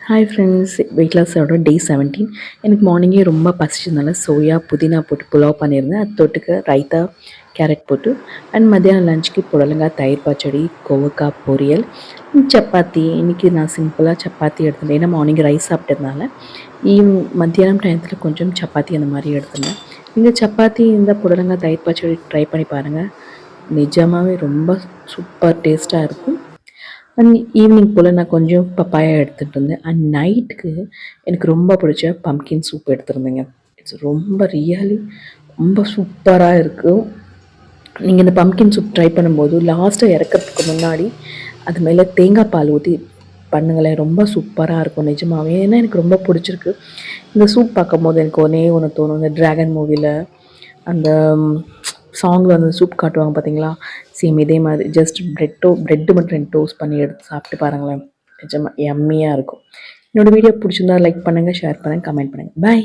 Hi friends, wait லாஸோட டே 17. எனக்கு மார்னிங்கே ரொம்ப பசிச்சதுனால சோயா புதினா போட்டு புலாவ் பண்ணியிருந்தேன். அது தொட்டுக்க ரைத்தா கேரட் போட்டு அண்ட் மத்தியானம் லஞ்சுக்கு புடலங்காய் தயிர் பச்சடி, கோவக்காய் பொரியல், சப்பாத்தி. இன்றைக்கி நான் சிம்பிளாக சப்பாத்தி எடுத்துட்டேன். ஏன்னா மார்னிங் ரைஸ் சாப்பிட்டதுனால மத்தியானம் டயத்தில் கொஞ்சம் சப்பாத்தி அந்த மாதிரி எடுத்துட்டேன். இந்த சப்பாத்தி இந்த புடலங்காய் தயிர் பச்சடி ட்ரை பண்ணி பாருங்கள். நிஜமாகவே ரொம்ப சூப்பர் டேஸ்ட்டாக இருக்கும். அண்ட் ஈவினிங் போல் நான் கொஞ்சம் பப்பாயா எடுத்துகிட்டு இருந்தேன். அண்ட் நைட்டுக்கு எனக்கு ரொம்ப பிடிச்ச பம்கின் சூப் எடுத்துருந்தேங்க. இட்ஸ் ரொம்ப சூப்பராக இருக்கும். நீங்கள் இந்த பம்கின் சூப் ட்ரை பண்ணும்போது லாஸ்ட்டாக இறக்கிறதுக்கு முன்னாடி அது மேலே தேங்காய் பால் ஊற்றி பண்ணுங்களேன், ரொம்ப சூப்பராக இருக்கும் நிஜமாகவே. ஏன்னா எனக்கு ரொம்ப பிடிச்சிருக்கு. இந்த சூப் பார்க்கும்போது எனக்கு ஒன்று தோணும். இந்த ட்ராகன் மூவியில் அந்த சாங்கில் வந்து சூப் காட்டுவாங்க பார்த்தீங்களா, சேம் இதே மாதிரி ஜஸ்ட் ப்ரெட்டு மட்டும் டோஸ்ட் பண்ணி எடுத்து சாப்பிட்டு பாருங்களேன், நிஜமாக எம்மியாக இருக்கும். என்னோடய வீடியோ பிடிச்சிருந்தா லைக் பண்ணுங்கள், ஷேர் பண்ணுங்கள், கமெண்ட் பண்ணுங்கள். பை.